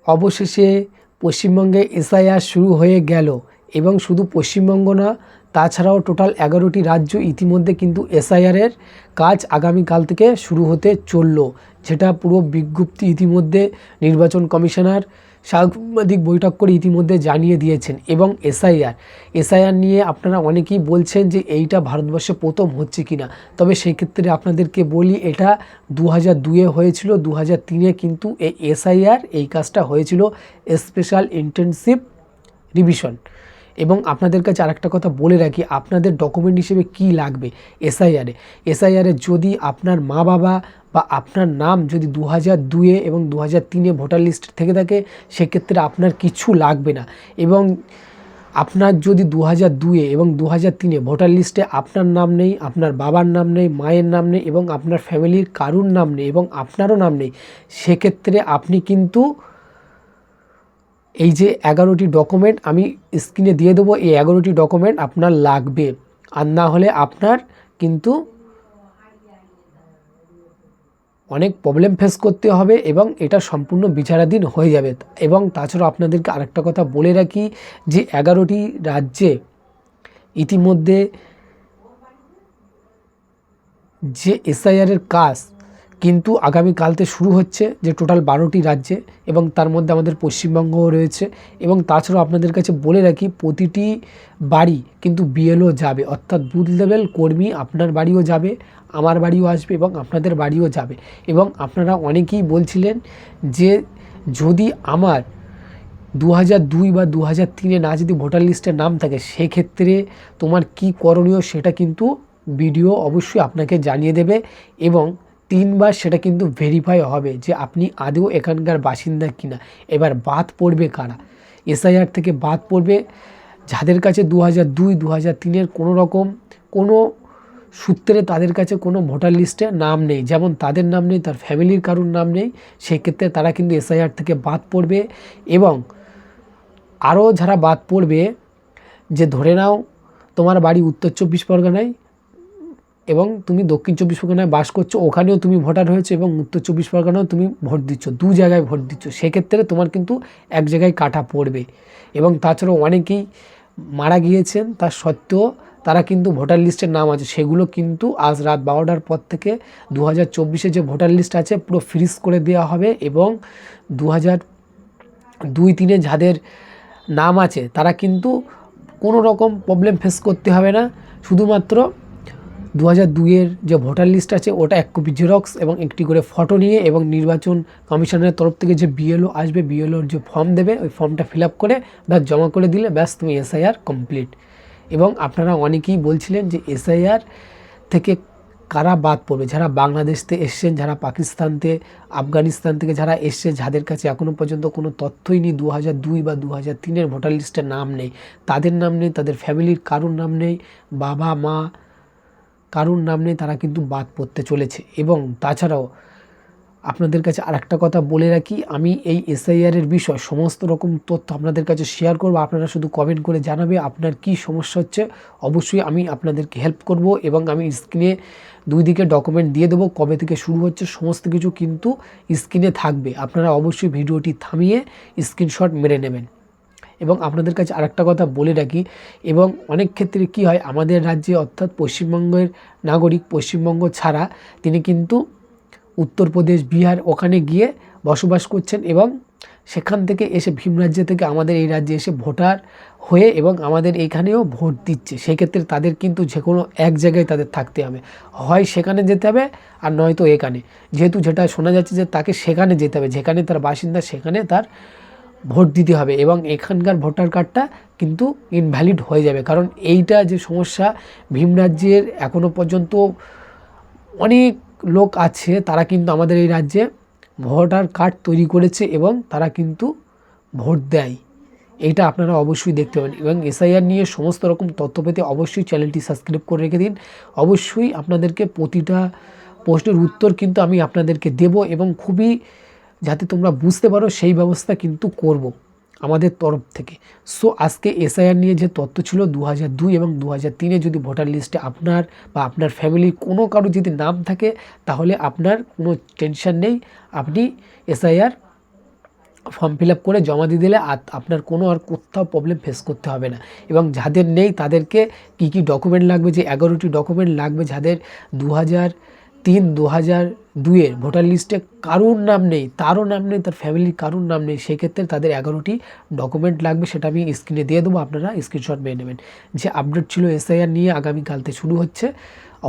অবশেষে পশ্চিমবঙ্গে এসআইআর শুরু হয়ে গেল এবং শুধু পশ্চিমবঙ্গ না, তাছাড়াও টোটাল 11টি রাজ্য ইতিমধ্যে কিন্তু এসআইআরের কাজ আগামীকাল থেকে শুরু হতে চলল, যেটা পুরো বিজ্ঞপ্তি ইতিমধ্যে নির্বাচন কমিশনার সাংবাদিক বৈঠক করে ইতিমধ্যে জানিয়ে দিয়েছেন। এবং এসআইআর নিয়ে আপনারা অনেকেই বলছেন যে এইটা ভারতবর্ষে প্রথম হচ্ছে কিনা, তবে সেই ক্ষেত্রে আপনাদেরকে বলি এটা 2002-এ হয়েছিল, 2003-এ কিন্তু এই এসআইআর এই কাজটা হয়েছিল স্পেশাল ইন্টেনসিভ রিভিশন। এবং আপনাদের কাছে আরেকটা কথা বলে রাখি, আপনাদের ডকুমেন্ট হিসেবে কি লাগবে এসআইআরে যদি আপনার মা বাবা বা আপনার নাম যদি 2002-এ এবং 2003-এ ভোটার লিস্ট থেকে থাকে, সেক্ষেত্রে আপনার কিছু লাগবে না। এবং আপনার যদি 2002-এ এবং 2003-এ ভোটার লিস্টে আপনার নাম নেই, আপনার বাবার নাম নেই, মায়ের নাম নেই এবং আপনার ফ্যামিলির কারুর নাম নেই এবং আপনারও নাম নেই, সেক্ষেত্রে আপনি কিন্তু এই যে 11টি ডকুমেন্ট আমি স্ক্রিনে দিয়ে দেবো, এই 11টি ডকুমেন্ট আপনার লাগবে। আর না হলে আপনার কিন্তু অনেক প্রবলেম ফেস করতে হবে এবং এটা সম্পূর্ণ বিচারাধীন হয়ে যাবে। এবং তাছাড়াও আপনাদেরকে আরেকটা কথা বলে রাখি যে 11টি রাজ্যে ইতিমধ্যে যে এসআইআরের কাজ কিন্তু আগামীকালতে শুরু হচ্ছে, যে টোটাল 12টি রাজ্যে এবং তার মধ্যে আমাদের পশ্চিমবঙ্গও রয়েছে। এবং তাছাড়াও আপনাদের কাছে বলে রাখি প্রতিটি বাড়ি কিন্তু বিএলও যাবে, অর্থাৎ বুথ লেভেল কর্মী আপনার বাড়িও যাবে, আমার বাড়িও আসবে এবং আপনাদের বাড়িও যাবে। এবং আপনারা অনেকেই বলছিলেন যে যদি আমার 2002 বা 2003-এ না যদি ভোটার লিস্টে নাম থাকে, সেক্ষেত্রে তোমার কি করণীয় সেটা কিন্তু ভিডিও অবশ্যই আপনাকে জানিয়ে দেবে এবং 3বার সেটা কিন্তু ভেরিফাই হবে যে আপনি আদৌ এখানকার বাসিন্দা কিনা। এবার বাদ পড়বে কারা? এসআইআর থেকে বাদ পড়বে যাদের কাছে 2002 2003-এর কোনো সূত্রে তাদের কাছে কোনো ভোটার লিস্টে নাম নেই, যেমন তাদের নাম নেই, তার ফ্যামিলির কারুর নাম নেই, সেক্ষেত্রে তারা কিন্তু এসআইআর থেকে বাদ পড়বে। এবং আরও যারা বাদ পড়বে, যে ধরে নাও তোমার বাড়ি উত্তর 24 পরগনায় এবং তুমি দক্ষিণ 24 পরগনায় বাস করছো, ওখানেও তুমি ভোটার হয়েছো এবং উত্তর 24 পরগনাও তুমি ভোট দিচ্ছ, 2 জায়গায় ভোট দিচ্ছ, সেক্ষেত্রে তোমার কিন্তু এক জায়গায় কাটা পড়বে। এবং তাছাড়াও অনেকেই মারা গিয়েছেন, তার সত্ত্বেও তারা কিন্তু ভোটার লিস্টের নাম আছে, সেগুলো কিন্তু আজ রাত 12টার পর থেকে 2024-এ যে ভোটার লিস্ট আছে পুরো ফ্রিজ করে দেওয়া হবে। এবং 2002-3-এ যাদের নাম আছে তারা কিন্তু কোনো রকম প্রবলেম ফেস করতে হবে না, শুধুমাত্র 2002-এর যে ভোটার লিস্ট আছে ওটা 1 কপি জেরক্স এবং একটি করে ফটো নিয়ে এবং নির্বাচন কমিশনের তরফ থেকে যে বিএলও আসবে, বিএলওর যে ফর্ম দেবে ওই ফর্মটা ফিল আপ করে ব্যাস জমা করে দিলে ব্যাস তুমি এসআইআর কমপ্লিট। এবং আপনারা অনেকেই বলছিলেন যে এসআইআর থেকে কারা বাদ পড়বে, যারা বাংলাদেশ থেকে এসছেন, যারা পাকিস্তান থেকে, আফগানিস্তান থেকে যারা এসছে, যাদের কাছে এখনও পর্যন্ত কোনো তথ্যই নেই, 2002 বা 2003-এর ভোটার লিস্টে নাম নেই, তাদের নাম নেই, তাদের ফ্যামিলির কারুর নাম নেই, বাবা মা কারুর নাম নেই, তারা কিন্তু বাদ পড়তে চলেছে। এবং তাছাড়াও আপনাদের কাছে আরেকটা কথা বলে রাখি, আমি এই এসআইআরের বিষয় সমস্ত রকম তথ্য আপনাদের কাছে শেয়ার করব, আপনারা শুধু কমেন্ট করে জানাবে আপনার কি সমস্যা হচ্ছে, অবশ্যই আমি আপনাদেরকে হেল্প করব। এবং আমি স্ক্রিনে 2 দিকে ডকুমেন্ট দিয়ে দেবো, কবে থেকে শুরু হচ্ছে সমস্ত কিছু কিন্তু স্ক্রিনে থাকবে, আপনারা অবশ্যই ভিডিওটি থামিয়ে স্ক্রিনশট মেরে নেবেন। এবং আপনাদের কাছে আরেকটা কথা বলে রাখি, এবং অনেক ক্ষেত্রে কি হয়, আমাদের রাজ্যে অর্থাৎ পশ্চিমবঙ্গের নাগরিক পশ্চিমবঙ্গ ছাড়া তিনি কিন্তু উত্তরপ্রদেশ, বিহার ওখানে গিয়ে বসবাস করছেন এবং সেখান থেকে এসে ভিন রাজ্য থেকে আমাদের এই রাজ্যে এসে ভোটার হয়ে এবং আমাদের এইখানেও ভোট দিচ্ছে, সেক্ষেত্রে তাদের কিন্তু যে কোনো এক জায়গায় তাদের থাকতে হবে, হয় সেখানে যেতে হবে আর নয়তো এখানে, যেহেতু যেটা শোনা যাচ্ছে যে তাকে সেখানে যেতে হবে, যেখানে তার বাসিন্দা সেখানে তার ভোট দিতে হবে এবং এখানকার ভোটার কার্ডটা কিন্তু ইনভ্যালিড হয়ে যাবে। কারণ এইটা যে সমস্যা, ভিন রাজ্যের এখনও পর্যন্ত অনেক লোক আছে তারা কিন্তু আমাদের এই রাজ্যে ভোটার কার্ড তৈরি করেছে এবং তারা কিন্তু ভোট দেয়, এইটা আপনারা অবশ্যই দেখতে পাবেন। এবং এসআইআর নিয়ে সমস্ত রকম তথ্য পেতে অবশ্যই চ্যানেলটি সাবস্ক্রাইব করে রেখে দিন। অবশ্যই আপনাদেরকে প্রতিটা প্রশ্নের উত্তর কিন্তু আমি আপনাদেরকে দেব এবং খুবই যাতে তোমরা বুঝতে পারো সেই ব্যবস্থা কিন্তু করব আমাদের তরফ থেকে। সো আজকে এসআইআর নিয়ে যে তথ্য ছিল 2002 এবং 2003-এ যদি ভোটার লিস্টে আপনার বা আপনার ফ্যামিলির কোনো কারো যদি নাম থাকে, তাহলে আপনার কোনো টেনশন নেই, আপনি এসআইআর ফর্ম ফিল আপ করে জমা দিয়ে দিলে আপনার কোনো আর কোথাও প্রবলেম ফেস করতে হবে না। এবং যাদের নেই তাদেরকে কি কি ডকুমেন্ট লাগবে, যে 11টি ডকুমেন্ট লাগবে, যাদের 2003 2002-এর ভোটার লিস্টে কারোর নাম নেই, তারও নাম নেই, তার ফ্যামিলির কারোর নাম নেই, সেক্ষেত্রে তাদের 11টি ডকুমেন্ট লাগবে। সেটা আমি স্ক্রিনে দিয়ে দেবো, আপনারা স্ক্রিনশট নিয়ে নেবেন। যে আপডেট ছিল এসআইআর নিয়ে, আগামীকাল থেকে শুরু হচ্ছে।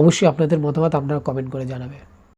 অবশ্যই আপনাদের মতামত আপনারা কমেন্ট করে জানাবেন।